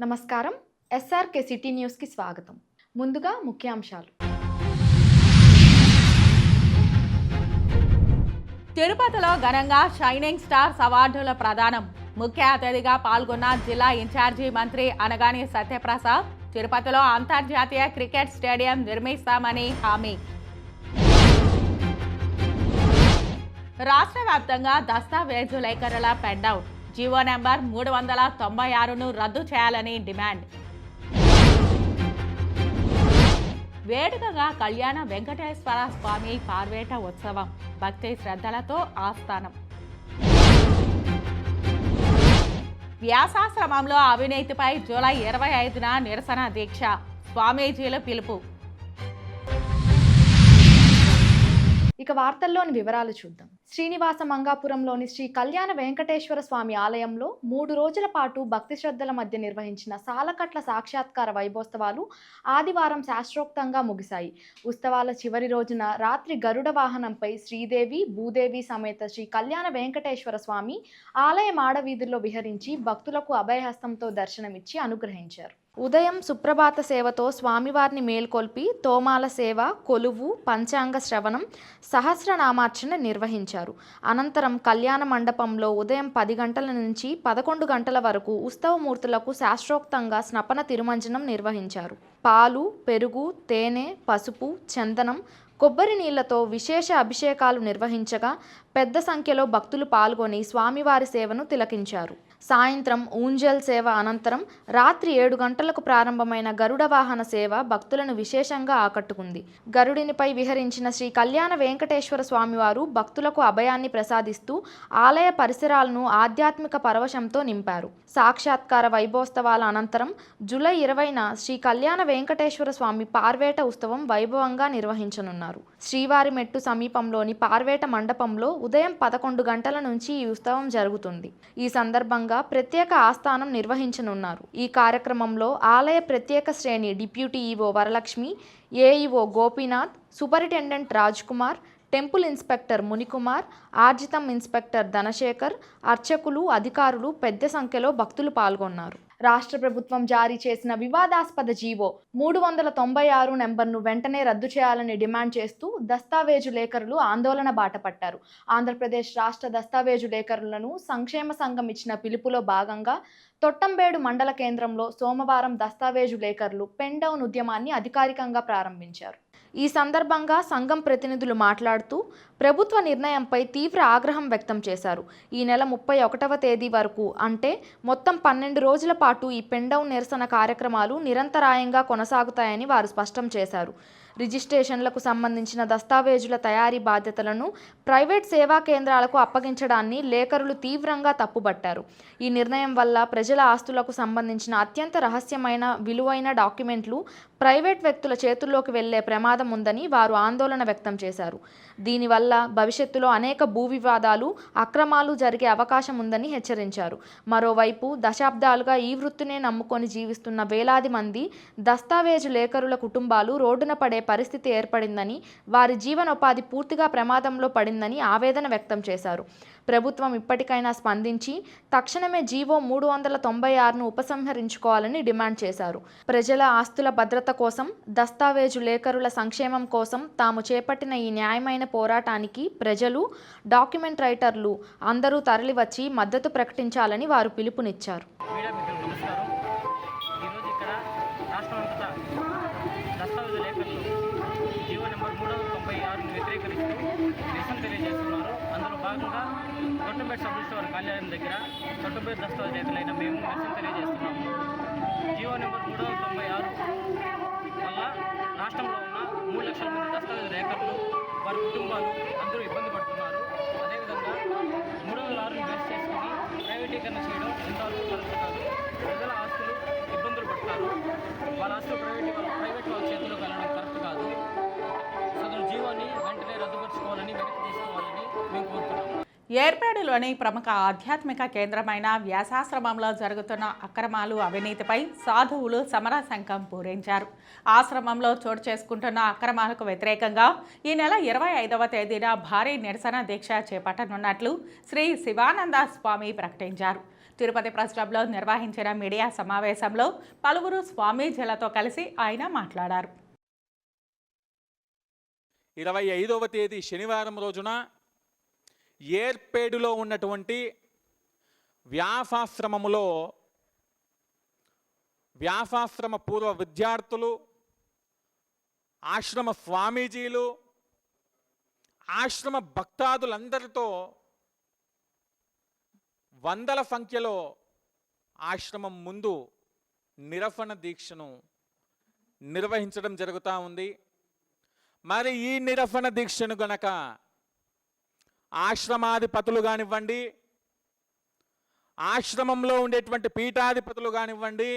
నమస్కారం. SRK city న్యూస్కి స్వాగతం. ముందుగా ముఖ్యాంశాలు. తిరుపతిలో ఘనంగా షైనింగ్ స్టార్స్ అవార్డుల ప్రదానం. ముఖ్య అతిథిగా పాల్గొన్న జిల్లా ఇన్ఛార్జి మంత్రి అనగాని సత్యప్రసాద్. తిరుపతిలో అంతర్జాతీయ క్రికెట్ స్టేడియం నిర్మిస్తామని హామీ. రాష్ట్ర వ్యాప్తంగా దస్తావేజులేఖరుల పెండౌట్. జీవో నెంబర్ 396ను రద్దు చేయాలని డిమాండ్. వేడుకగా కళ్యాణ వెంకటేశ్వర స్వామి పార్వేట ఉత్సవం. భక్తి శ్రద్ధలతో ఆస్థానం. వ్యాసాశ్రమంలో అవినీతిపై జూలై 25న నిరసన దీక్ష. స్వామీజీల పిలుపు. ఇక వార్తల్లోని వివరాలు చూద్దాం. శ్రీనివాస మంగాపురంలోని శ్రీ కళ్యాణ వెంకటేశ్వర స్వామి ఆలయంలో 3 రోజుల పాటు భక్తి శ్రద్ధల మధ్య నిర్వహించిన సాలకట్ల సాక్షాత్కార వైభోత్సవాలు ఆదివారం శాస్త్రోక్తంగా ముగిశాయి. ఉత్సవాల చివరి రోజున రాత్రి గరుడ వాహనంపై శ్రీదేవి భూదేవి సమేత శ్రీ కళ్యాణ వెంకటేశ్వర స్వామి ఆలయ మాడవీధుల్లో విహరించి భక్తులకు అభయహస్తంతో దర్శనమిచ్చి అనుగ్రహించారు. ఉదయం సుప్రభాత సేవతో స్వామివారిని మేల్కొల్పి తోమాల సేవ, కొలువు, పంచాంగ శ్రవణం, సహస్రనామార్చన నిర్వహించారు. అనంతరం కళ్యాణ మండపంలో ఉదయం 10 గంటల నుంచి 11 గంటల వరకు ఉత్సవమూర్తులకు శాస్త్రోక్తంగా స్నపన తిరుమంజనం నిర్వహించారు. పాలు, పెరుగు, తేనె, పసుపు, చందనం, కొబ్బరి నీళ్లతో విశేష అభిషేకాలు నిర్వహించగా పెద్ద సంఖ్యలో భక్తులు పాల్గొని స్వామివారి సేవను తిలకించారు. సాయంత్రం ఊంజల్ సేవ అనంతరం రాత్రి 7 గంటలకు ప్రారంభమైన గరుడ వాహన సేవ భక్తులను విశేషంగా ఆకట్టుకుంది. గరుడినిపై విహరించిన శ్రీ కళ్యాణ వెంకటేశ్వర స్వామివారు భక్తులకు అభయాన్ని ప్రసాదిస్తూ ఆలయ పరిసరాలను ఆధ్యాత్మిక పరవశంతో నింపారు. సాక్షాత్కార వైభోత్సవాల అనంతరం జూలై 20న శ్రీ కళ్యాణ వెంకటేశ్వర స్వామి పార్వేట ఉత్సవం వైభవంగా నిర్వహించనున్నారు. శ్రీవారి మెట్టు సమీపంలోని పార్వేట మండపంలో ఉదయం 11 గంటల నుంచి ఈ ఉత్సవం జరుగుతుంది. ఈ సందర్భంగా ప్రత్యేక ఆస్థానం నిర్వహించనున్నారు. ఈ కార్యక్రమంలో ఆలయ ప్రత్యేక శ్రేణి deputy EO Varalakshmi, AEO Gopinath, superintendent Raj Kumar, temple inspector Munikumar, ఆర్జితం ఇన్స్పెక్టర్ ధనశేఖర్, అర్చకులు, అధికారులు పెద్ద సంఖ్యలో భక్తులు పాల్గొన్నారు. రాష్ట్ర ప్రభుత్వం జారీ చేసిన వివాదాస్పద జీవో 396 నెంబర్ను వెంటనే రద్దు చేయాలని డిమాండ్ చేస్తూ దస్తావేజులేఖరులు ఆందోళన బాటపట్టారు. ఆంధ్రప్రదేశ్ రాష్ట్ర దస్తావేజులేఖరులను సంక్షేమ సంఘం ఇచ్చిన పిలుపులో భాగంగా తొట్టంబేడు మండల కేంద్రంలో సోమవారం దస్తావేజులేఖరులు పెన్ డౌన్ ఉద్యమాన్ని అధికారికంగా ప్రారంభించారు. ఈ సందర్భంగా సంఘం ప్రతినిధులు మాట్లాడుతూ ప్రభుత్వ నిర్ణయంపై తీవ్ర ఆగ్రహం వ్యక్తం చేశారు. ఈ నెల 31వ తేదీ వరకు అంటే మొత్తం 12 రోజుల పాటు ఈ పెన్ డౌన్ నిరసన కార్యక్రమాలు నిరంతరాయంగా కొనసాగుతాయని వారు స్పష్టం చేశారు. రిజిస్ట్రేషన్లకు సంబంధించిన దస్తావేజుల తయారీ బాధ్యతలను ప్రైవేట్ సేవా కేంద్రాలకు అప్పగించడాన్ని లేఖరులు తీవ్రంగా తప్పుబట్టారు. ఈ నిర్ణయం వల్ల ప్రజల ఆస్తులకు సంబంధించిన అత్యంత రహస్యమైన విలువైన డాక్యుమెంట్లు ప్రైవేట్ వ్యక్తుల చేతుల్లోకి వెళ్లే ప్రమాదం ఉందని వారు ఆందోళన వ్యక్తం చేశారు. దీనివల్ల భవిష్యత్తులో అనేక భూ వివాదాలు, అక్రమాలు జరిగే అవకాశం ఉందని హెచ్చరించారు. మరోవైపు దశాబ్దాలుగా ఈ వృత్తినే నమ్ముకొని జీవిస్తున్న వేలాది మంది దస్తావేజు లేఖరుల కుటుంబాలు రోడ్డున పడే పరిస్థితి ఏర్పడిందని, వారి జీవనోపాధి పూర్తిగా ప్రమాదంలో పడిందని ఆవేదన వ్యక్తం చేశారు. ప్రభుత్వం ఇప్పటికైనా స్పందించి తక్షణమే జీవో 396ను ఉపసంహరించుకోవాలని డిమాండ్ చేశారు. ప్రజల ఆస్తుల భద్రత కోసం, దస్తావేజు లేఖరుల సంక్షేమం కోసం తాము చేపట్టిన ఈ న్యాయమైన పోరాటానికి ప్రజలు, డాక్యుమెంట్ రైటర్లు అందరూ తరలివచ్చి మద్దతు ప్రకటించాలని వారు పిలుపునిచ్చారు. తొట్టంబేడు సబ్ రిజిస్టర్ కార్యాలయం దగ్గర తొట్టంబేడు దస్తావేజులైన మేము నిరసన తెలియజేస్తున్నాము. జీవో నెంబర్ 396 వల్ల రాష్ట్రంలో ఉన్న 3 లక్షల మంది దస్తావేజు లేఖరులు, వారి కుటుంబాలు అందరూ ఇబ్బంది పడుతున్నారు. అదేవిధంగా 306ని బేస్ చేసుకుని ప్రైవేటీకరణ చేయడం ఎంతవరకు కరెక్ట్ కాదు. ప్రజల ఆస్తులు ఇబ్బందులు పడతారు. వాళ్ళ ఆస్తులు ప్రైవేట్ వాళ్ళ చేతుల్లోకి వెళ్ళడం కరెక్ట్ కాదు. సదరు జీవోని వెంటనే రద్దుపరుచుకోవాలని, వెనక్కి తీసుకోవాలని మేము కోరుతున్నాము. ఏర్పాడులోని ప్రముఖ ఆధ్యాత్మిక కేంద్రమైన వ్యాసాశ్రమంలో జరుగుతున్న అక్రమాలు, అవినీతిపై సాధువులు సమర శంఖం పూరించారు. ఆశ్రమంలో చోటు చేసుకుంటున్న అక్రమాలకు వ్యతిరేకంగా ఈ నెల 25వ తేదీన భారీ నిరసన దీక్ష చేపట్టనున్నట్లు శ్రీ శివానంద స్వామి ప్రకటించారు. తిరుపతి ప్రెస్ క్లబ్లో నిర్వహించిన మీడియా సమావేశంలో పలువురు స్వామీజీలతో కలిసి ఆయన మాట్లాడారు. 25వ తేదీ శనివారం రోజున ఏర్పేడులో ఉన్నటువంటి వ్యాసాశ్రమములో వ్యాసాశ్రమ పూర్వ విద్యార్థులు, ఆశ్రమ స్వామీజీలు, ఆశ్రమ భక్తాదులందరితో వందల సంఖ్యలో ఆశ్రమం ముందు నిరసన దీక్షను నిర్వహించడం జరుగుతూ ఉంది. మరి ఈ నిరసన దీక్షను గనక ఆశ్రమాధిపతులు కానివ్వండి, ఆశ్రమంలో ఉండేటువంటి పీఠాధిపతులు కానివ్వండి,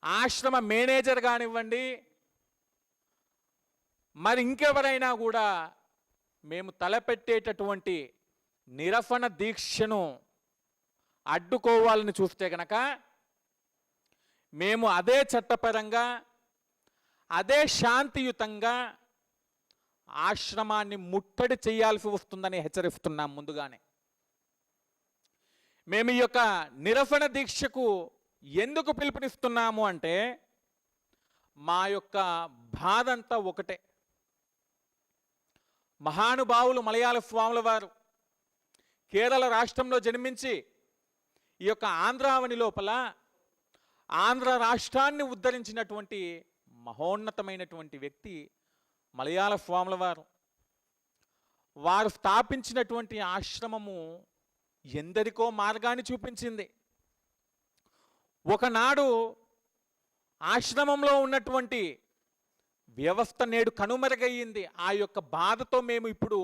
ఆశ్రమ మేనేజర్ కానివ్వండి, మరి ఇంకెవరైనా కూడా మేము తలపెట్టేటటువంటి నిరసన దీక్షను అడ్డుకోవాలని చూస్తే కనుక మేము అదే చట్టపరంగా, అదే శాంతియుతంగా ఆశ్రమాన్ని ముట్టడి చేయాల్సి వస్తుందని హెచ్చరిస్తున్నాం. ముందుగానే మేము ఈ యొక్క నిరసన దీక్షకు ఎందుకు పిలుపునిస్తున్నాము అంటే మా యొక్క బాధ అంతా ఒకటే. మహానుభావులు మలయాళ స్వాముల వారు కేరళ రాష్ట్రంలో జన్మించి ఈ యొక్క ఆంధ్రావని లోపల ఆంధ్ర రాష్ట్రాన్ని ఉద్ధరించినటువంటి మహోన్నతమైనటువంటి వ్యక్తి మలయాళ స్వాముల వారు. వారు స్థాపించినటువంటి ఆశ్రమము ఎందరికో మార్గాన్ని చూపించింది. ఒకనాడు ఆశ్రమంలో ఉన్నటువంటి వ్యవస్థ నేడు కనుమరుగయ్యింది. ఆ యొక్క బాధతో మేము ఇప్పుడు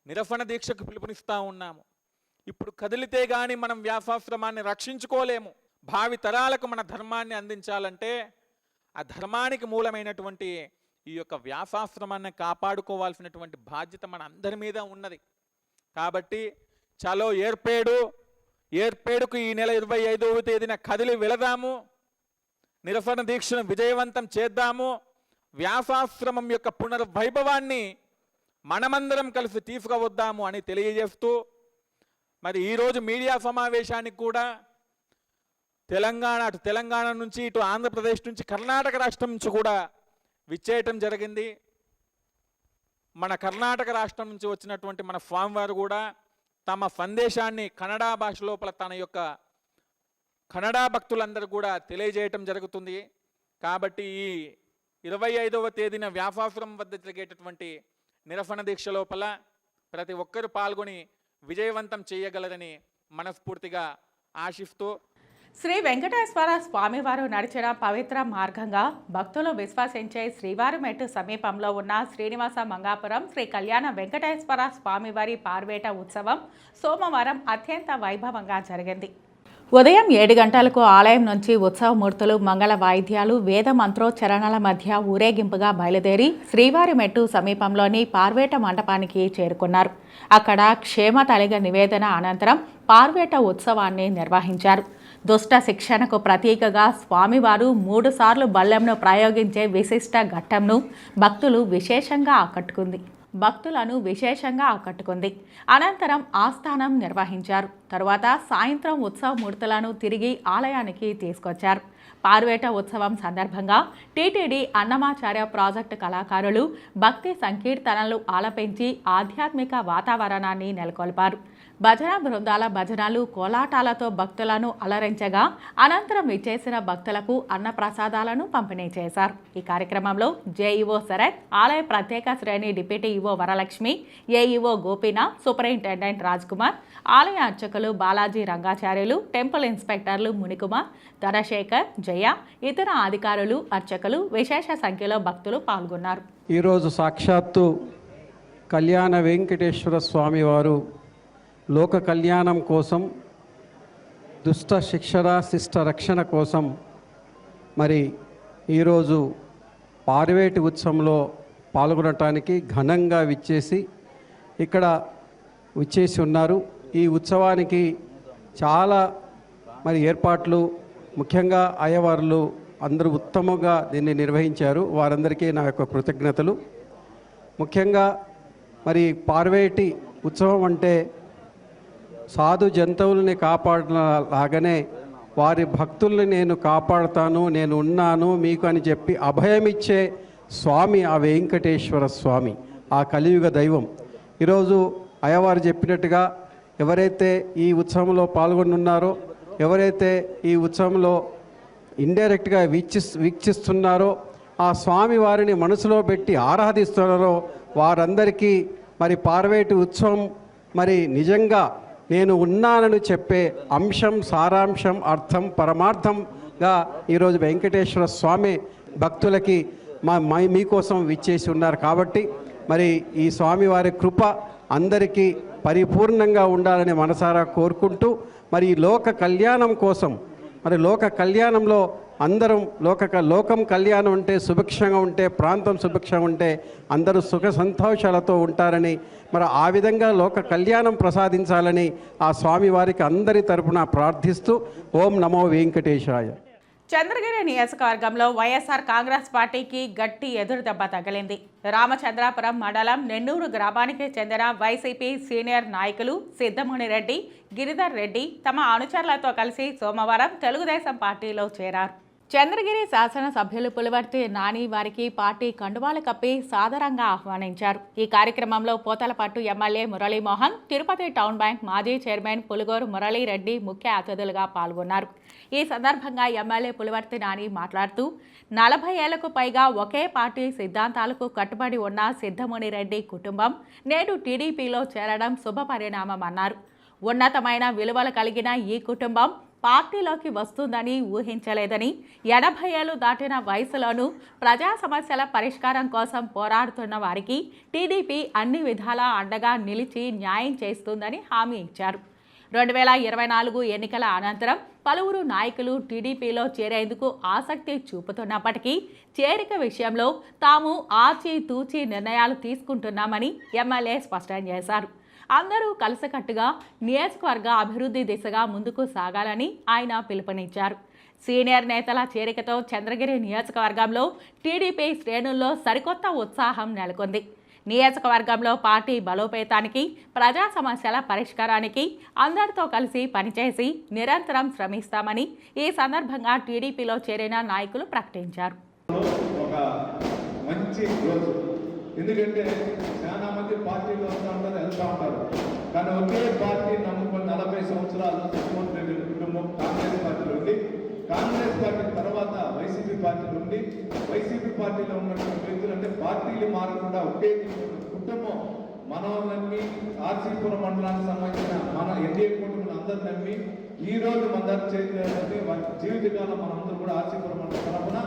నిరసన దీక్షకు పిలుపునిస్తూ ఉన్నాము. ఇప్పుడు కదిలితే కానీ మనం వ్యాసాశ్రమాన్ని రక్షించుకోలేము. భావి తరాలకు మన ధర్మాన్ని అందించాలంటే ఆ ధర్మానికి మూలమైనటువంటి ఈ యొక్క వ్యాసాశ్రమాన్ని కాపాడుకోవాల్సినటువంటి బాధ్యత మన అందరి మీద ఉన్నది. కాబట్టి చలో ఏర్పేడుకు ఈ నెల 25వ తేదీన కదిలి వెళదాము, నిరసన దీక్షను విజయవంతం చేద్దాము, వ్యాసాశ్రమం యొక్క పునర్వైభవాన్ని మనమందరం కలిసి తీసుకువద్దాము అని తెలియజేస్తూ, మరి ఈరోజు మీడియా సమావేశానికి కూడా తెలంగాణ నుంచి ఇటు ఆంధ్రప్రదేశ్ నుంచి కర్ణాటక రాష్ట్రం నుంచి కూడా విచ్చేయటం జరిగింది. మన కర్ణాటక రాష్ట్రం నుంచి వచ్చినటువంటి మన స్వామివారు కూడా తమ సందేశాన్ని కన్నడ భాష లోపల తన యొక్క కన్నడ భక్తులందరూ కూడా తెలియజేయటం జరుగుతుంది. కాబట్టి ఈ 25వ తేదీన వ్యాసాశ్రమం వద్ద జరిగేటటువంటి నిరసన దీక్ష లోపల ప్రతి ఒక్కరూ పాల్గొని విజయవంతం చేయగలరని మనస్ఫూర్తిగా ఆశిస్తూ, శ్రీ వెంకటేశ్వర స్వామివారు నడిచిన పవిత్ర మార్గంగా భక్తులు విశ్వసించే శ్రీవారిమెట్టు సమీపంలో ఉన్న శ్రీనివాస మంగాపురం శ్రీ కళ్యాణ వెంకటేశ్వర స్వామివారి పార్వేట ఉత్సవం సోమవారం అత్యంత వైభవంగా జరిగింది. ఉదయం 7 గంటలకు ఆలయం నుంచి ఉత్సవమూర్తులు మంగళ వాయిద్యాలు, వేద మంత్రోచ్చరణల మధ్య ఊరేగింపుగా బయలుదేరి శ్రీవారిమెట్టు సమీపంలోని పార్వేట మండపానికి చేరుకున్నారు. అక్కడ క్షేమ తలిగ నివేదన అనంతరం పార్వేట ఉత్సవాన్ని నిర్వహించారు. దుష్ట శిక్షణకు ప్రతీకగా స్వామివారు 3 సార్లు బల్లెంను ప్రయోగించే విశిష్ట ఘట్టంను భక్తులను విశేషంగా ఆకట్టుకుంది. అనంతరం ఆస్థానం నిర్వహించారు. తరువాత సాయంత్రం ఉత్సవమూర్తులను తిరిగి ఆలయానికి తీసుకొచ్చారు. పార్వేట ఉత్సవం సందర్భంగా టీటీడీ అన్నమాచార్య ప్రాజెక్టు కళాకారులు భక్తి సంకీర్తనలు ఆలపించి ఆధ్యాత్మిక వాతావరణాన్ని నెలకొల్పారు. భజన బృందాల భజనలు, కోలాటాలతో భక్తులను అలరించగా అనంతరం విచ్చేసిన భక్తులకు అన్నప్రసాదాలను పంపిణీ చేశారు. ఈ కార్యక్రమంలో జేఈఓ శరత్, ఆలయ ప్రత్యేక శ్రేణి deputy EO Varalakshmi, AEO Gopinath, superintendent Raj Kumar, ఆలయ అర్చకులు బాలాజీ రంగాచార్యులు, టెంపుల్ ఇన్స్పెక్టర్లు మునికుమార్, ధనశేఖర్, జయ, ఇతర అధికారులు, అర్చకులు, విశేష సంఖ్యలో భక్తులు పాల్గొన్నారు. ఈరోజు సాక్షాత్తు కళ్యాణ వెంకటేశ్వర స్వామి వారు లోక కళ్యాణం కోసం, దుష్ట శిక్షణ శిష్ట రక్షణ కోసం మరి ఈరోజు పార్వేటి ఉత్సవంలో పాల్గొనటానికి ఘనంగా విచ్చేసి ఉన్నారు. ఈ ఉత్సవానికి చాలా మరి ఏర్పాట్లు, ముఖ్యంగా అయ్యవార్లు అందరూ ఉత్తమంగా దీన్ని నిర్వహించారు. వారందరికీ నా యొక్క కృతజ్ఞతలు. ముఖ్యంగా మరి పార్వేటి ఉత్సవం అంటే సాధు జంతువులని కాపాడలాగానే వారి భక్తుల్ని నేను కాపాడుతాను, నేను ఉన్నాను మీకు అని చెప్పి అభయమిచ్చే స్వామి ఆ వెంకటేశ్వర స్వామి, ఆ కలియుగ దైవం. ఈరోజు అయ్యవారు చెప్పినట్టుగా ఎవరైతే ఈ ఉత్సవంలో పాల్గొనున్నారో, ఎవరైతే ఈ ఉత్సవంలో ఇండైరెక్ట్గా వీక్షిస్తున్నారో, ఆ స్వామి వారిని మనసులో పెట్టి ఆరాధిస్తున్నారో వారందరికీ మరి పార్వేటి ఉత్సవం మరి నిజంగా నేను ఉన్నానని చెప్పే అంశం, సారాంశం, అర్థం, పరమార్థంగా ఈరోజు వెంకటేశ్వర స్వామి భక్తులకి మీకోసం విచ్చేసి ఉన్నారు. కాబట్టి మరి ఈ స్వామివారి కృప అందరికీ పరిపూర్ణంగా ఉండాలని మనసారా కోరుకుంటూ, మరి ఈ లోక కళ్యాణం కోసం, మరి లోక కళ్యాణంలో అందరం లోకం కళ్యాణం ఉంటే, సుభిక్షంగా ఉంటే, ప్రాంతం సుభిక్షంగా ఉంటే అందరూ సుఖ సంతోషాలతో ఉంటారని, మరి ఆ విధంగా లోక కళ్యాణం ప్రసాదించాలని ఆ స్వామివారికి అందరి తరపున ప్రార్థిస్తూ ఓం నమో వెంకటేశాయ. చంద్రగిరి నియోజకవర్గంలో వైఎస్ఆర్ కాంగ్రెస్ పార్టీకి గట్టి ఎదురుదెబ్బ తగిలింది. రామచంద్రాపురం మండలం నెన్నూరు గ్రామానికి చెందిన వైసీపీ సీనియర్ నాయకులు సిద్ధముని రెడ్డి, గిరిధర్ రెడ్డి తమ అనుచరులతో కలిసి సోమవారం తెలుగుదేశం పార్టీలో చేరారు. చంద్రగిరి శాసనసభ్యులు పులివర్తి నాని వారికి పార్టీ కండువాలు కప్పి సాదరంగా ఆహ్వానించారు. ఈ కార్యక్రమంలో Pothalapattu MLA Muralimohan, Tirupati town bank మాజీ చైర్మన్ పులుగోరు మురళీరెడ్డి ముఖ్య అతిథులుగా పాల్గొన్నారు. ఈ సందర్భంగా ఎమ్మెల్యే పులివర్తి నాని మాట్లాడుతూ 40 ఏళ్లకు పైగా ఒకే పార్టీ సిద్ధాంతాలకు కట్టుబడి ఉన్న సిద్ధముని రెడ్డి కుటుంబం నేడు టీడీపీలో చేరడం శుభపరిణామమన్నారు. ఉన్నతమైన విలువలు కలిగిన ఈ కుటుంబం పార్టీలోకి వస్తుందని ఊహించలేదని, 80 ఏళ్లు దాటిన వయసులోనూ ప్రజా సమస్యల పరిష్కారం కోసం పోరాడుతున్న వారికి టీడీపీ అన్ని విధాలా అండగా నిలిచి న్యాయం చేస్తుందని హామీ ఇచ్చారు. 2024 ఎన్నికల అనంతరం పలువురు నాయకులు టీడీపీలో చేరేందుకు ఆసక్తి చూపుతున్నప్పటికీ చేరిక విషయంలో తాము ఆచితూచి నిర్ణయాలు తీసుకుంటున్నామని ఎమ్మెల్యే స్పష్టం చేశారు. అందరూ కలిసికట్టుగా నియోజకవర్గ అభివృద్ధి దిశగా ముందుకు సాగాలని ఆయన పిలుపునిచ్చారు. సీనియర్ నేతల చేరికతో చంద్రగిరి నియోజకవర్గంలో టీడీపీ శ్రేణుల్లో సరికొత్త ఉత్సాహం నెలకొంది. నియోజకవర్గంలో పార్టీ బలోపేతానికి, ప్రజా సమస్యల పరిష్కారానికి అందరితో కలిసి పనిచేసి నిరంతరం శ్రమిస్తామని ఈ సందర్భంగా టీడీపీలో చేరిన నాయకులు ప్రకటించారు. ఎందుకంటే చాలా మంది పార్టీలు వస్తూ ఉంటారు, వెళ్తూ ఉంటారు. కానీ ఒకే పార్టీ నమ్ముకుని 40 సంవత్సరాలు జగన్మోహన్ రెడ్డి కుటుంబం కాంగ్రెస్ పార్టీలో ఉండి, కాంగ్రెస్ పార్టీ తర్వాత వైసీపీ పార్టీలో ఉండి, వైసీపీ పార్టీలో ఉన్నటువంటి వ్యక్తులు అంటే పార్టీలు మారకుండా ఒకే కుటుంబం మనల్ని ఆర్సీపురం మండలానికి సంబంధించిన మన ఎన్డీఏ కుటుంబం అందరూ నమ్మి ఈ రోజు మన దగ్గర చేయాలని జీవితకాలం మనందరూ కూడా ఆర్సీపురం మండలం తరఫున,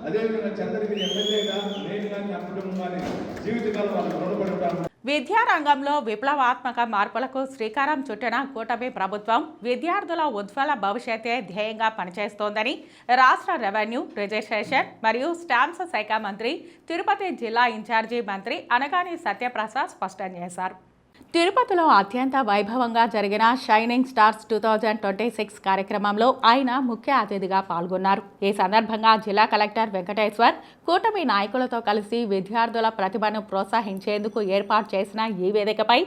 అదేవిధంగా చంద్రగిరి ఎమ్మెల్యేగా నేను కానీ నా కుటుంబం కానీ జీవితకాలం వాళ్ళు రుణపడి ఉంటాను. విద్యారంగంలో విప్లవాత్మక మార్పులకు శ్రీకారం చుట్టిన కూటమి ప్రభుత్వం విద్యార్థుల ఉజ్వల భవిష్యత్తే ధ్యేయంగా పనిచేస్తోందని రాష్ట్ర రెవెన్యూ, రిజిస్ట్రేషన్ మరియు స్టాంప్స్ శాఖ మంత్రి, తిరుపతి జిల్లా ఇన్ఛార్జి మంత్రి అనగాని సత్యప్రసాద్ స్పష్టం చేశారు. తిరుపతిలో అత్యంత వైభవంగా జరిగిన షైనింగ్ స్టార్స్ 2026 కార్యక్రమంలో ఆయన ముఖ్య అతిథిగా పాల్గొన్నారు. ఈ సందర్భంగా జిల్లా కలెక్టర్ వెంకటేశ్వర్ కూటమి నాయకులతో కలిసి విద్యార్థుల ప్రతిభను ప్రోత్సహించేందుకు ఏర్పాటు చేసిన ఈ వేదికపై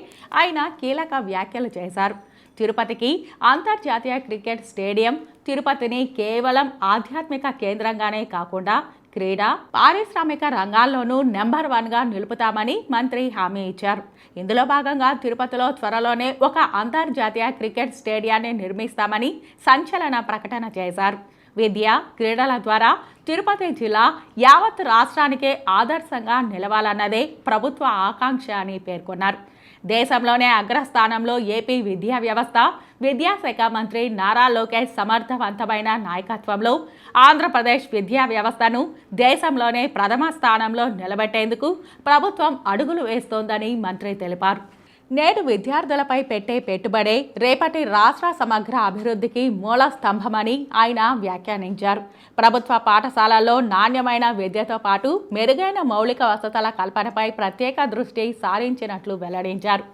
ఆయన కీలక వ్యాఖ్యలు చేశారు. తిరుపతికి అంతర్జాతీయ క్రికెట్ స్టేడియం, తిరుపతిని కేవలం ఆధ్యాత్మిక కేంద్రంగానే కాకుండా క్రీడా, పారిశ్రామిక రంగాల్లోనూ నెంబర్ 1గా నిలుపుతామని మంత్రి హామీ ఇచ్చారు. ఇందులో భాగంగా తిరుపతిలో త్వరలోనే ఒక అంతర్జాతీయ క్రికెట్ స్టేడియాన్ని నిర్మిస్తామని సంచలన ప్రకటన చేశారు. విద్య, క్రీడల ద్వారా తిరుపతి జిల్లా యావత్ రాష్ట్రానికే ఆదర్శంగా నిలవాలన్నదే ప్రభుత్వ ఆకాంక్ష అని పేర్కొన్నారు. దేశంలోనే అగ్రస్థానంలో ఏపీ విద్యా వ్యవస్థ, విద్యాశాఖ మంత్రి నారా లోకేష్ సమర్థవంతమైన నాయకత్వంలో ఆంధ్రప్రదేశ్ విద్యా వ్యవస్థను దేశంలోనే ప్రథమ స్థానంలో నిలబెట్టేందుకు ప్రభుత్వం అడుగులు వేస్తోందని మంత్రి తెలిపారు. నేడు విద్యార్థులపై పెట్టే పెట్టుబడే రేపటి రాష్ట్ర సమగ్ర అభివృద్ధికి మూల స్తంభమని ఆయన వ్యాఖ్యానించారు. ప్రభుత్వ పాఠశాలల్లో నాణ్యమైన విద్యతో పాటు మెరుగైన మౌలిక వసతుల కల్పనపై ప్రత్యేక దృష్టి సారించినట్లు వెల్లడించారు.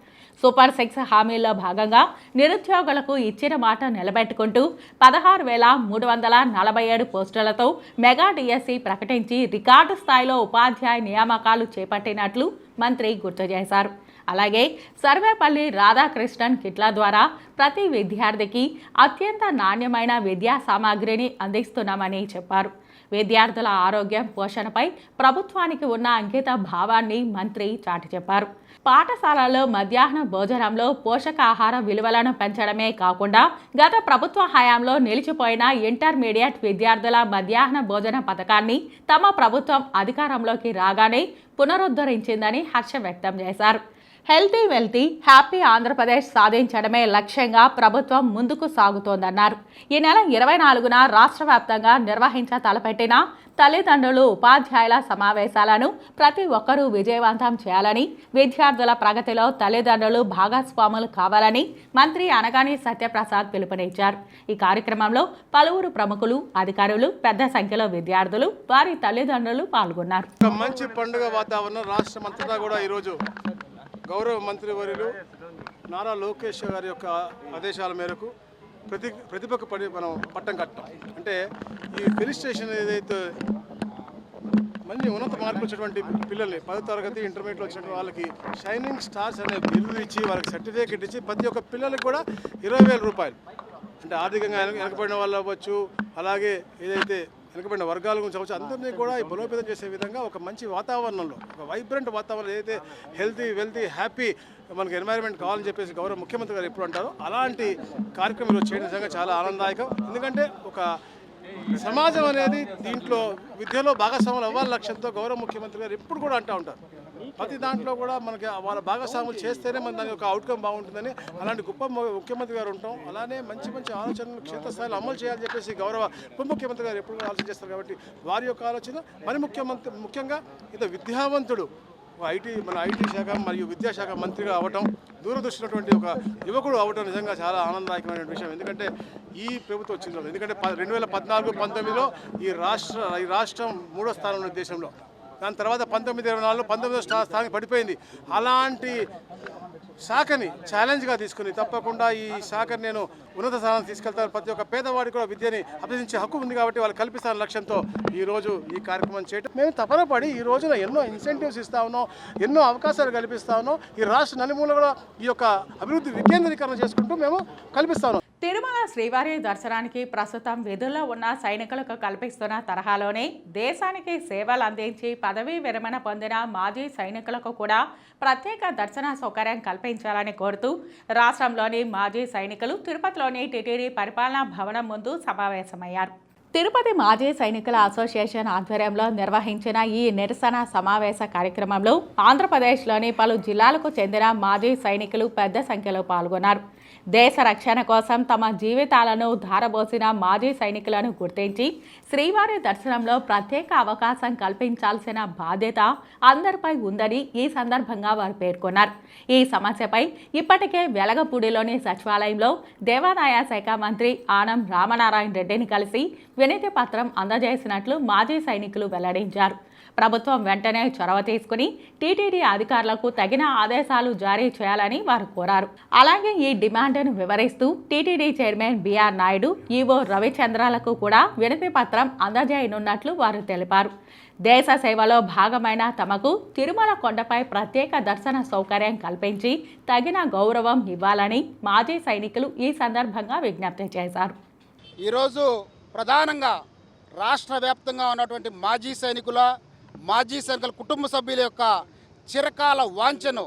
సూపర్ 6 హామీల్లో భాగంగా నిరుద్యోగులకు ఇచ్చిన మాట నిలబెట్టుకుంటూ 16,347 పోస్టులతో మెగా డిఎస్సి ప్రకటించి రికార్డు స్థాయిలో ఉపాధ్యాయ నియామకాలు చేపట్టినట్లు మంత్రి గుర్తు చేశారు. అలాగే సర్వేపల్లి రాధాకృష్ణన్ కిట్ల ద్వారా ప్రతి విద్యార్థికి అత్యంత నాణ్యమైన విద్యా సామాగ్రిని అందిస్తున్నామని చెప్పారు. విద్యార్థుల ఆరోగ్యం, పోషణపై ప్రభుత్వానికి ఉన్న అంకిత భావాన్ని మంత్రి చాటి చెప్పారు. పాఠశాలల్లో మధ్యాహ్న భోజనంలో పోషకాహార విలువలను పెంచడమే కాకుండా గత ప్రభుత్వ హయాంలో నిలిచిపోయిన ఇంటర్మీడియట్ విద్యార్థుల మధ్యాహ్న భోజన పథకాన్ని తమ ప్రభుత్వం అధికారంలోకి రాగానే పునరుద్ధరించిందని హర్షం వ్యక్తం చేశారు. హెల్తీ వెల్తీ హ్యాపీ ఆంధ్రప్రదేశ్ సాధించడమే లక్ష్యంగా ప్రభుత్వం ముందుకు సాగుతోందన్నారు. ఈ నెల 24న రాష్ట్ర వ్యాప్తంగా తలపెట్టిన తల్లిదండ్రులు ఉపాధ్యాయుల సమావేశాలను ప్రతి ఒక్కరూ విజయవంతం చేయాలని, విద్యార్థుల ప్రగతిలో తల్లిదండ్రులు భాగస్వాములు కావాలని మంత్రి అనగాని సత్యప్రసాద్ పిలుపునిచ్చారు. ఈ కార్యక్రమంలో పలువురు ప్రముఖులు, అధికారులు, పెద్ద సంఖ్యలో విద్యార్థులు, వారి తల్లిదండ్రులు పాల్గొన్నారు. మంచి పండుగ వాతావరణం రాష్ట్రమంతటా కూడా ఈరోజు గౌరవ మంత్రివర్యులు నారా లోకేష్ గారి యొక్క ఆదేశాల మేరకు ప్రతిభకు మనం పట్టం కట్టాం. అంటే ఈ ఫిల్ స్టేషన్ ఏదైతే మంచి ఉన్నత మార్కులు వచ్చినటువంటి పిల్లల్ని 10వ తరగతి ఇంటర్మీడియట్లో వచ్చినటువంటి వాళ్ళకి షైనింగ్ స్టార్స్ అనే బిరుదు ఇచ్చి వాళ్ళకి సర్టిఫికేట్ ఇచ్చి ప్రతి ఒక్క పిల్లలకి కూడా 20,000 రూపాయలు, అంటే ఆర్థికంగా వెనకబడిన వాళ్ళు అవ్వచ్చు, అలాగే ఏదైతే వెనుకబడిన వర్గాల గురించి అవ్వచ్చు, అందరినీ కూడా బలోపేతం చేసే విధంగా ఒక మంచి వాతావరణంలో, ఒక వైబ్రెంట్ వాతావరణం, ఏదైతే హెల్తీ వెల్తీ హ్యాపీ మనకి ఎన్వైరన్మెంట్ కావాలని చెప్పేసి గౌరవ ముఖ్యమంత్రి గారు ఎప్పుడు అంటారో అలాంటి కార్యక్రమాలు చేయడం నిజంగా చాలా ఆనందదాయకం. ఎందుకంటే ఒక సమాజం అనేది దీంట్లో విద్యలో భాగస్వాములు అవ్వాలి లక్ష్యంతో గౌరవ ముఖ్యమంత్రి గారు ఎప్పుడు కూడా అంటూ ఉంటారు. ప్రతి దాంట్లో కూడా మనకి వాళ్ళ భాగస్వాములు చేస్తేనే మన దాని యొక్క అవుట్కమ్ బాగుంటుందని అలాంటి గొప్ప ముఖ్యమంత్రి గారు ఉంటాం. అలానే మంచి మంచి ఆలోచనలు క్షేత్రస్థాయిలో అమలు చేయాలని చెప్పేసి గౌరవ ఉప ముఖ్యమంత్రి గారు ఎప్పుడు ఆలోచన చేస్తారు. కాబట్టి వారి యొక్క ఆలోచన మరి ముఖ్యంగా ఇది విద్యావంతుడు మన ఐటీ శాఖ మరియు విద్యాశాఖ మంత్రిగా అవ్వటం, దూరదృష్టినటువంటి ఒక యువకుడు అవ్వటం నిజంగా చాలా ఆనందదాయకమైన విషయం. ఎందుకంటే ఈ ప్రభుత్వం వచ్చింది, ఎందుకంటే 2014-19లో ఈ రాష్ట్రం 3వ స్థానంలో దేశంలో, దాని తర్వాత 1924లో 19వ స్థానానికి పడిపోయింది. అలాంటి శాఖని ఛాలెంజ్గా తీసుకుని తప్పకుండా ఈ శాఖని నేను ఉన్నత స్థానాన్ని తీసుకెళ్తాను, ప్రతి ఒక్క పేదవాడికి కూడా విద్యని అభ్యసించే హక్కు ఉంది కాబట్టి వాళ్ళు కల్పిస్తాను లక్ష్యంతో ఈరోజు ఈ కార్యక్రమం చేయడం మేము తపన పడి ఈ రోజున ఎన్నో ఇన్సెంటివ్స్ ఇస్తా ఉన్నాం, ఎన్నో అవకాశాలు కల్పిస్తా ఉన్నాం. ఈ రాష్ట్ర నలుమూల కూడా ఈ యొక్క అభివృద్ధి వికేంద్రీకరణ చేసుకుంటూ మేము కల్పిస్తా ఉన్నాం. తిరుమల శ్రీవారి దర్శనానికి ప్రస్తుతం విధుల్లో ఉన్న సైనికులకు కల్పిస్తున్న తరహాలోనే దేశానికి సేవలు అందించి పదవీ విరమణ పొందిన మాజీ సైనికులకు కూడా ప్రత్యేక దర్శన సౌకర్యం కల్పించాలని కోరుతూ రాష్ట్రంలోని మాజీ సైనికులు తిరుపతిలోని టీటీడీ పరిపాలనా భవనం ముందు సమావేశమయ్యారు. తిరుపతి మాజీ సైనికుల అసోసియేషన్ ఆధ్వర్యంలో నిర్వహించిన ఈ నిరసన సమావేశ కార్యక్రమంలో ఆంధ్రప్రదేశ్లోని పలు జిల్లాలకు చెందిన మాజీ సైనికులు పెద్ద సంఖ్యలో పాల్గొన్నారు. దేశ రక్షణ కోసం తమ జీవితాలను ధారబోసిన మాజీ సైనికులను గుర్తించి శ్రీవారి దర్శనంలో ప్రత్యేక అవకాశం కల్పించాల్సిన బాధ్యత అందరిపై ఉందని ఈ సందర్భంగా వారు పేర్కొన్నారు. ఈ సమస్యపై ఇప్పటికే వెలగపూడిలోని సచివాలయంలో దేవాదాయ శాఖ మంత్రి ఆనం రామనారాయణ రెడ్డిని కలిసి వినతి పత్రం అందజేసినట్లు మాజీ సైనికులు వెల్లడించారు. ప్రభుత్వం వెంటనే చొరవ తీసుకుని టీటీడీ అధికారులకు తగిన ఆదేశాలు జారీ చేయాలని వారు కోరారు. అలాగే ఈ డిమాండ్ను వివరిస్తూ TTD chairman BR Naidu, EO రవిచంద్రాలకు కూడా వినతి పత్రం అందజేయనున్నట్లు వారు తెలిపారు. దేశ సేవలో భాగమైన తమకు తిరుమల కొండపై ప్రత్యేక దర్శన సౌకర్యం కల్పించి తగిన గౌరవం ఇవ్వాలని మాజీ సైనికులు ఈ సందర్భంగా విజ్ఞప్తి చేశారు. ఈరోజు ప్రధానంగా రాష్ట్ర వ్యాప్తంగా ఉన్నటువంటి మాజీ సైనికుల కుటుంబ సభ్యుల యొక్క చిరకాల వాంఛను,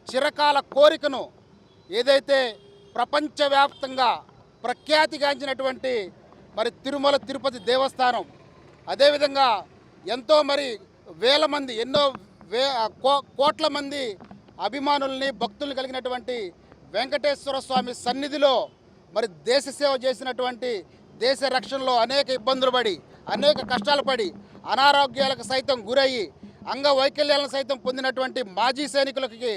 చిరకాల కోరికను ఏదైతే ప్రపంచవ్యాప్తంగా ప్రఖ్యాతిగాంచినటువంటి మరి తిరుమల తిరుపతి దేవస్థానం, అదేవిధంగా ఎంతో మరి వేల మంది, కోట్ల మంది అభిమానుల్ని, భక్తుల్ని కలిగినటువంటి వెంకటేశ్వర స్వామి సన్నిధిలో మరి దేశ సేవ చేసినటువంటి, దేశ రక్షణలో అనేక ఇబ్బందులు పడి, అనేక కష్టాలు పడి, అనారోగ్యాలకు సైతం గురయ్యి, అంగవైకల్యాలను సైతం పొందినటువంటి మాజీ సైనికులకి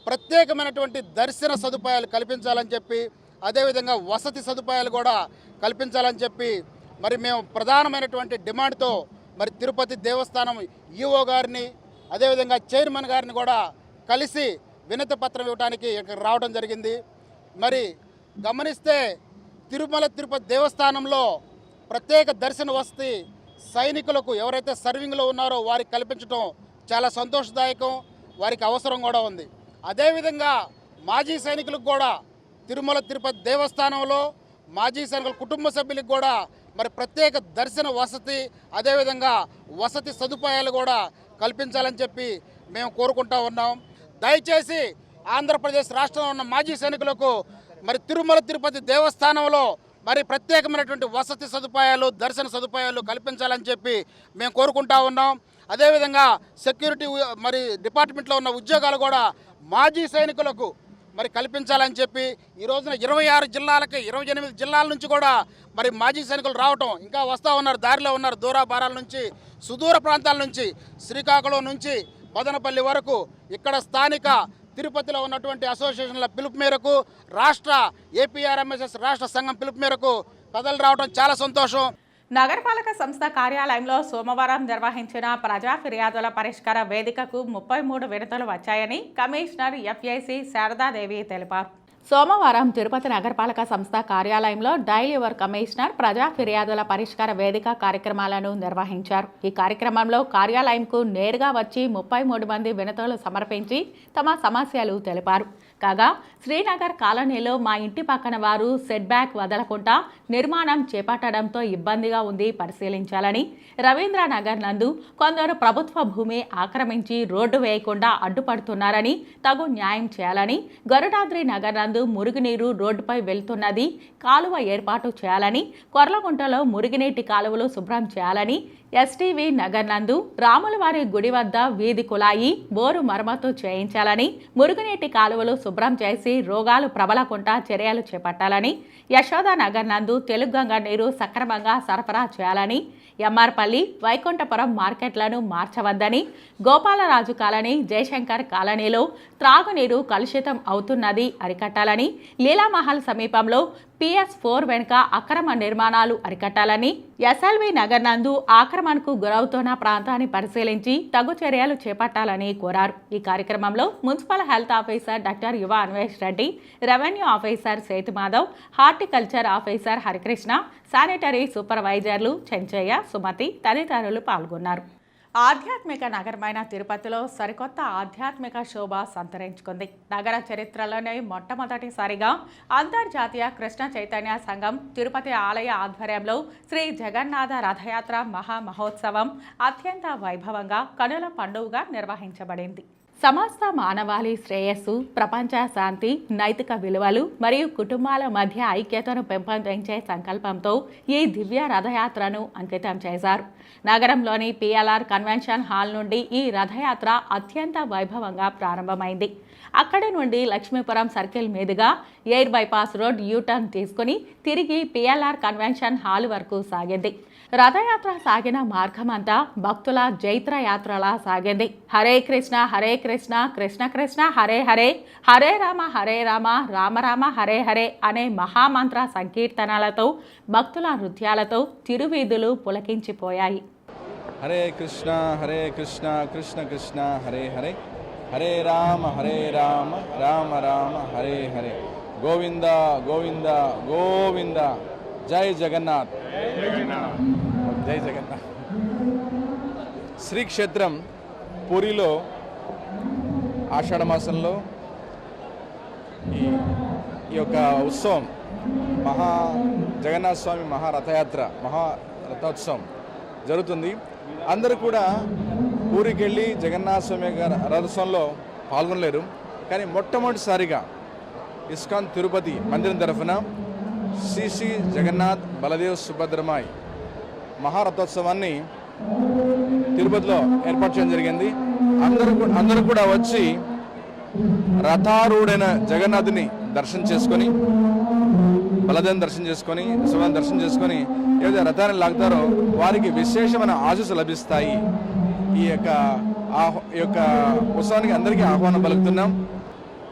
ప్రత్యేకమైనటువంటి దర్శన సదుపాయాలు కల్పించాలని చెప్పి, అదేవిధంగా వసతి సదుపాయాలు కూడా కల్పించాలని చెప్పి మరి మేము ప్రధానమైనటువంటి డిమాండ్తో మరి తిరుపతి దేవస్థానం ఈఓ గారిని, అదేవిధంగా చైర్మన్ గారిని కూడా కలిసి వినతి పత్రం ఇవ్వడానికి ఇక్కడ రావడం జరిగింది. మరి గమనిస్తే తిరుపతి దేవస్థానంలో ప్రత్యేక దర్శన వసతి సైనికులకు ఎవరైతే సర్వింగ్లో ఉన్నారో వారికి కల్పించడం చాలా సంతోషదాయకం, వారికి అవసరం కూడా ఉంది. అదేవిధంగా మాజీ సైనికులకు కూడా తిరుమల తిరుపతి దేవస్థానంలో మాజీ సైనికుల కుటుంబ సభ్యులకు కూడా మరి ప్రత్యేక దర్శన వసతి, అదేవిధంగా వసతి సదుపాయాలు కూడా కల్పించాలని చెప్పి మేము కోరుకుంటా ఉన్నాం. దయచేసి ఆంధ్రప్రదేశ్ రాష్ట్రంలో ఉన్న మాజీ సైనికులకు మరి తిరుమల తిరుపతి దేవస్థానంలో మరి ప్రత్యేకమైనటువంటి వసతి సదుపాయాలు, దర్శన సదుపాయాలు కల్పించాలని చెప్పి మేము కోరుకుంటా ఉన్నాం. అదేవిధంగా సెక్యూరిటీ మరి డిపార్ట్మెంట్లో ఉన్న ఉద్యోగాలు కూడా మాజీ సైనికులకు మరి కల్పించాలని చెప్పి ఈ రోజున 26 జిల్లాలకి 28 జిల్లాల నుంచి కూడా మరి మాజీ సైనికులు రావటం, ఇంకా వస్తూ ఉన్నారు, దారిలో ఉన్నారు. దూరాభారాల నుంచి, సుదూర ప్రాంతాల నుంచి, శ్రీకాకుళం నుంచి మదనపల్లి వరకు ఇక్కడ స్థానిక తిరుపతిలో ఉన్నటువంటి అసోసియేషన్ల పిలుపు మేరకు, రాష్ట్ర ఏపీఆర్ఎంఎస్ఎస్ రాష్ట్ర సంఘం పిలుపు మేరకు కథలు రావడం చాలా సంతోషం. నగరపాలక సంస్థ కార్యాలయంలో సోమవారం నిర్వహించిన ప్రజా ఫిర్యాదుల పరిష్కార వేదికకు 33 వినతులు వచ్చాయని కమిషనర్ ఎఫ్ఐసి శారదాదేవి తెలిపారు. సోమవారం తిరుపతి నగరపాలక సంస్థ కార్యాలయంలో డైల్ యువర్ కమిషనర్ ప్రజా ఫిర్యాదుల పరిష్కార వేదిక కార్యక్రమాలను నిర్వహించారు. ఈ కార్యక్రమంలో కార్యాలయంకు నేరుగా వచ్చి 33 మంది వినతులు సమర్పించి తమ సమస్యలు తెలిపారు. కాగా శ్రీనగర్ కాలనీలో మా ఇంటి పక్కన వారు సెట్ బ్యాక్ వదలకుండా నిర్మాణం చేపట్టడంతో ఇబ్బందిగా ఉంది, పరిశీలించాలని, రవీంద్రనగర్ నందు కొందరు ప్రభుత్వ భూమి ఆక్రమించి రోడ్డు వేయకుండా అడ్డుపడుతున్నారని తగు న్యాయం చేయాలని, గరుడాద్రి నగర్ నందు మురుగునీరు రోడ్డుపై వెళ్తున్నది, కాలువ ఏర్పాటు చేయాలని, కొర్లగుంటలో మురుగునీటి కాలువలు శుభ్రం చేయాలని, ఎస్టీవీ నగర్ నందు రాములవారి గుడి వద్ద వీధి కుళాయి బోరు మరమ్మతు చేయించాలని, మురుగునీటి కాలువలు శుభ్రం చేసి రోగాలు ప్రబలకుండా చర్యలు చేపట్టాలని, యశోదా నగర్ నందు తెలుగంగ నీరు సక్రమంగా సరఫరా చేయాలని, ఎంఆర్పల్లి వైకుంఠపురం మార్కెట్లను మార్చవద్దని, గోపాలరాజు కాలనీ జయశంకర్ కాలనీలో త్రాగునీరు కలుషితం అవుతున్నది అరికట్టాలని, లీలామహల్ సమీపంలో PS4 వెనుక అక్రమ నిర్మాణాలు అరికట్టాలని, ఎస్ఎల్వి నగర్ నందు ఆక్రమణకు గురవుతున్న ప్రాంతాన్ని పరిశీలించి తగు చర్యలు చేపట్టాలని కోరారు. ఈ కార్యక్రమంలో municipal health officer doctor Yuva Anvesh Reddy, revenue officer Sethumadhav, horticulture officer Harikrishna, sanitary సూపర్వైజర్లు చెంచయ్య, సుమతి తదితరులు పాల్గొన్నారు. ఆధ్యాత్మిక నగరమైన తిరుపతిలో సరికొత్త ఆధ్యాత్మిక శోభ సంతరించుకుంది. నగర చరిత్రలోనే మొట్టమొదటిసారిగా అంతర్జాతీయ కృష్ణ చైతన్య సంఘం తిరుపతి ఆలయ ఆధ్వర్యంలో శ్రీ జగన్నాథ రథయాత్ర మహోత్సవం అత్యంత వైభవంగా కనుల పండుగగా నిర్వహించబడింది. సమస్త మానవాళి శ్రేయస్సు, ప్రపంచ శాంతి, నైతిక విలువలు మరియు కుటుంబాల మధ్య ఐక్యతను పెంపొందించే సంకల్పంతో ఈ దివ్య రథయాత్రను అంకితం చేశారు. నగరంలోని PLR కన్వెన్షన్ హాల్ నుండి ఈ రథయాత్ర అత్యంత వైభవంగా ప్రారంభమైంది. అక్కడి నుండి లక్ష్మీపురం సర్కిల్ మీదుగా ఎయిర్ బైపాస్ రోడ్ యూటర్న్ తీసుకుని తిరిగి PLR కన్వెన్షన్ హాల్ వరకు సాగింది. రథయాత్ర సాగిన మార్గమంతా భక్తుల జైత్ర యాత్రలా సాగింది. హరే కృష్ణ కృష్ణ కృష్ణ హరే హరే, హరే రామ రామ రామ హరే హరే అనే మహామంత్ర సంకీర్తనలతో భక్తుల నృత్యాలతో తిరువీధులు పులకించిపోయాయి. హరే కృష్ణ కృష్ణ కృష్ణ హరే హరే, హరే రామ రామ రామ హరే హరే, గోవింద గోవింద గోవింద, జై జగన్నాథ్ జై జగన్నాథ్. శ్రీక్షేత్రం పూరిలో ఆషాఢ మాసంలో ఈ యొక్క ఉత్సవం జగన్నాథ స్వామి మహారథోత్సవం జరుగుతుంది. అందరూ కూడా పూరికి వెళ్ళి జగన్నాథ స్వామి గారి రథోత్సవంలో పాల్గొనలేరు. కానీ మొట్టమొదటిసారిగా ఇస్కాన్ తిరుపతి మందిరం తరఫున శ్రీ జగన్నాథ్ బలదేవ్ సుభద్రమాయ్ మహారథోత్సవాన్ని తిరుపతిలో ఏర్పాటు చేయడం జరిగింది. అందరూ కూడా వచ్చి రథారూఢైన జగన్నాథుని దర్శనం చేసుకొని, బలదేవుని దర్శనం చేసుకొని, సుభద్రని దర్శనం చేసుకొని ఏదైతే రథాన్ని లాగుతారో వారికి విశేషమైన ఆశీస్సులు లభిస్తాయి. ఈ యొక్క ఉత్సవానికి అందరికీ ఆహ్వానం పలుకుతున్నాం.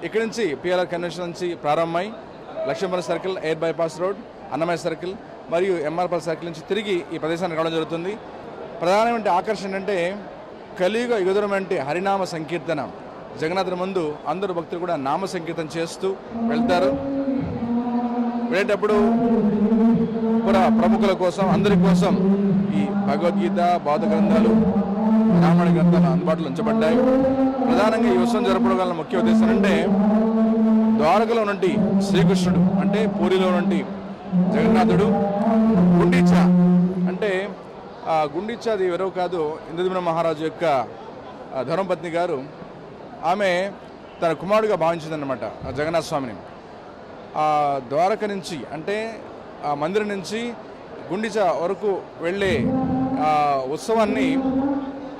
ఇక్కడి నుంచి PLR కన్వెన్షన్ నుంచి ప్రారంభమై Lakshmipuram circle, air bypass road, Annamayya circle మరియు ఎంఆర్పల్ సర్కిల్ నుంచి తిరిగి ఈ ప్రదేశానికి రావడం జరుగుతుంది. ప్రధానమైన ఆకర్షణ అంటే కలియుగ యుగదరం అంటే హరినామ సంకీర్తన. జగన్నాథుని ముందు అందరూ భక్తులు కూడా నామ సంకీర్తన చేస్తూ వెళ్తారు. వెళ్ళేటప్పుడు కూడా ప్రముఖుల కోసం, అందరి కోసం ఈ భగవద్గీత, బౌద్ధ గ్రంథాలు, బ్రాహ్మణ గ్రంథాలు అందుబాటులో ఉంచబడ్డాయి. ప్రధానంగా ఈ ఉత్సవం జరపడం వల్ల ముఖ్య ఉద్దేశం అంటే ద్వారకలో నుండి శ్రీకృష్ణుడు అంటే పూరిలో నుండి జగన్నాథుడు, గుండీచ అంటే గుండీచాది ఎవరో కాదు, ఇంద్రద్యుమ్న మహారాజు యొక్క ధర్మపత్ని గారు. ఆమె తన కుమారుడిగా భావించిందన్నమాట జగన్నాథ స్వామిని. ఆ ద్వారక నుంచి అంటే ఆ మందిరం నుంచి గుండిచ వరకు వెళ్ళే ఉత్సవాన్ని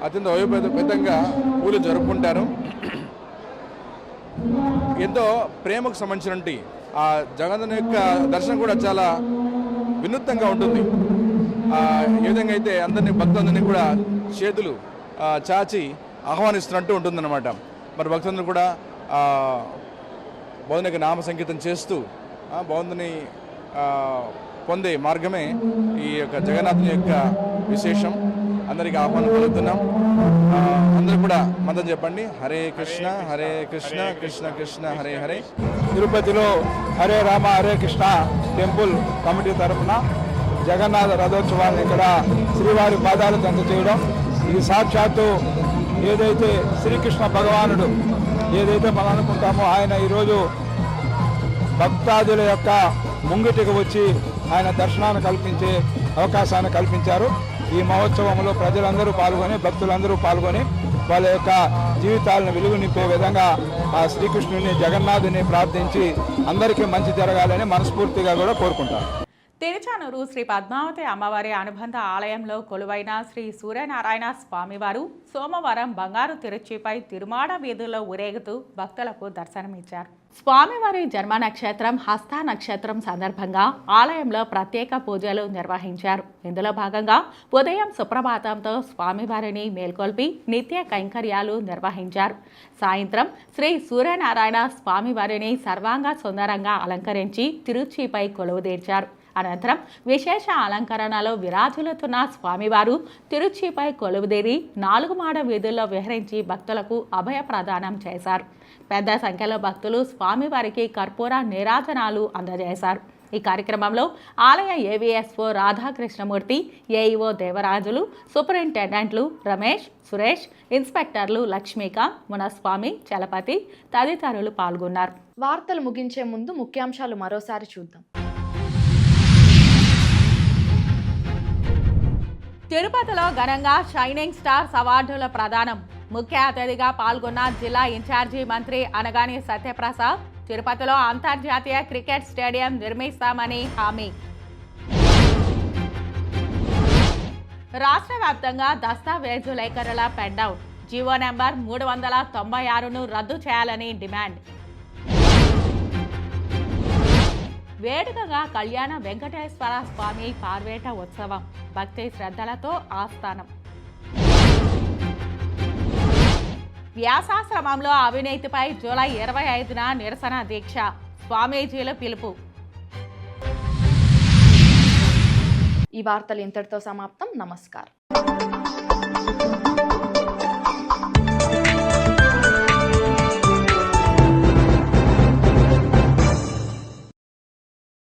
అత్యంత వైభవంగా పూలు జరుపుకుంటారు. ఎంతో ప్రేమకు సంబంధించినటువంటి ఆ జగన్నాథుని యొక్క దర్శనం కూడా చాలా వినూత్నంగా ఉంటుంది. ఏ విధంగా అయితే అందరినీ భక్తులందరినీ కూడా చేతులు చాచి ఆహ్వానిస్తున్నట్టు ఉంటుందన్నమాట. మరి భక్తులందరూ కూడా భగవంతుని నామ సంకీర్తన చేస్తూ భగవంతుని పొందే మార్గమే ఈ యొక్క జగన్నాథుని యొక్క విశేషం. అందరికీ ఆహ్వానం పలుకుతున్నాం. అందరూ కూడా మంత్రం చెప్పండి. హరే కృష్ణ హరే కృష్ణ కృష్ణ కృష్ణ హరే హరే. తిరుపతిలో హరే రామ హరే కృష్ణ టెంపుల్ కమిటీ తరఫున జగన్నాథ రథోత్సవాన్ని ఇక్కడ శ్రీవారి పాదాలు దంత చేయడం, ఇది సాక్షాత్తు ఏదైతే శ్రీకృష్ణ భగవానుడు ఏదైతే మనం అనుకుంటామో ఆయన ఈరోజు భక్తాదుల యొక్క ముంగిటికి వచ్చి ఆయన దర్శనాన్ని కల్పించే అవకాశాన్ని కల్పించారు. ఈ మహోత్సవంలో ప్రజలందరూ పాల్గొని భక్తులందరూ పాల్గొని వాళ్ళ యొక్క జీవితాలను వెలుగు నింపే విధంగా ఆ శ్రీకృష్ణుని జగన్నాథుని ప్రార్థించి అందరికీ మంచి జరగాలని మనస్ఫూర్తిగా కూడా కోరుకుంటారు. తిరుచానూరు శ్రీ పద్మావతి అమ్మవారి అనుబంధ ఆలయంలో కొలువైన శ్రీ సూర్యనారాయణ స్వామివారు సోమవారం బంగారు తిరుచిపై తిరుమాడ వీధుల్లో ఊరేగుతూ భక్తులకు దర్శనమిచ్చారు. స్వామివారి జన్మ నక్షత్రం హస్త నక్షత్రం సందర్భంగా ఆలయంలో ప్రత్యేక పూజలు నిర్వహించారు. ఇందులో భాగంగా ఉదయం సుప్రభాతంతో స్వామివారిని మేల్కొల్పి నిత్య కైంకర్యాలు నిర్వహించారు. సాయంత్రం శ్రీ సూర్యనారాయణ స్వామివారిని సర్వాంగ సుందరంగా అలంకరించి తిరుచిపై కొలువుదీర్చారు. అనంతరం విశేష అలంకరణలో విరాజులుతున్న స్వామివారు తిరుచిపై కొలువుదీరి 4 మాడ వీధుల్లో విహరించి భక్తులకు అభయ ప్రదానం చేశారు. పెద్ద సంఖ్యలో భక్తులు స్వామివారికి కర్పూర నీరాజనాలు అందజేశారు. ఈ కార్యక్రమంలో ఆలయ ఏవీఎస్ఓ రాధాకృష్ణమూర్తి, ఏఈఓ దేవరాజులు, సూపరింటెండెంట్లు రమేష్, సురేష్, ఇన్స్పెక్టర్లు లక్ష్మీకాంత్, మునస్వామి, చలపతి తదితరులు పాల్గొన్నారు. వార్తలు ముగించే ముందు ముఖ్యాంశాలు మరోసారి చూద్దాం. తిరుపతిలో ఘనంగా షైనింగ్ స్టార్స్ అవార్డుల ప్రదానం. ముఖ్య అతిథిగా పాల్గొన్న జిల్లా ఇన్ఛార్జి మంత్రి అనగాని సత్యప్రసాద్. తిరుపతిలో అంతర్జాతీయ క్రికెట్ స్టేడియం నిర్మిస్తామని హామీ. రాష్ట్ర వ్యాప్తంగా దస్తావేజులేఖరుల పెండౌట్. జీవో నెంబర్ 396ను రద్దు చేయాలని డిమాండ్. వేడుకగా కళ్యాణ వెంకటేశ్వర స్వామి పార్వేట ఉత్సవం. భక్తి శ్రద్ధలతో ఆస్థానం. వ్యాసాశ్రమంలో అవినీతిపై జూలై 25న నిరసన దీక్ష. స్వామీజీల పిలుపు. ఈ వార్తలు ఇంతటితో సమాప్తం. నమస్కారం.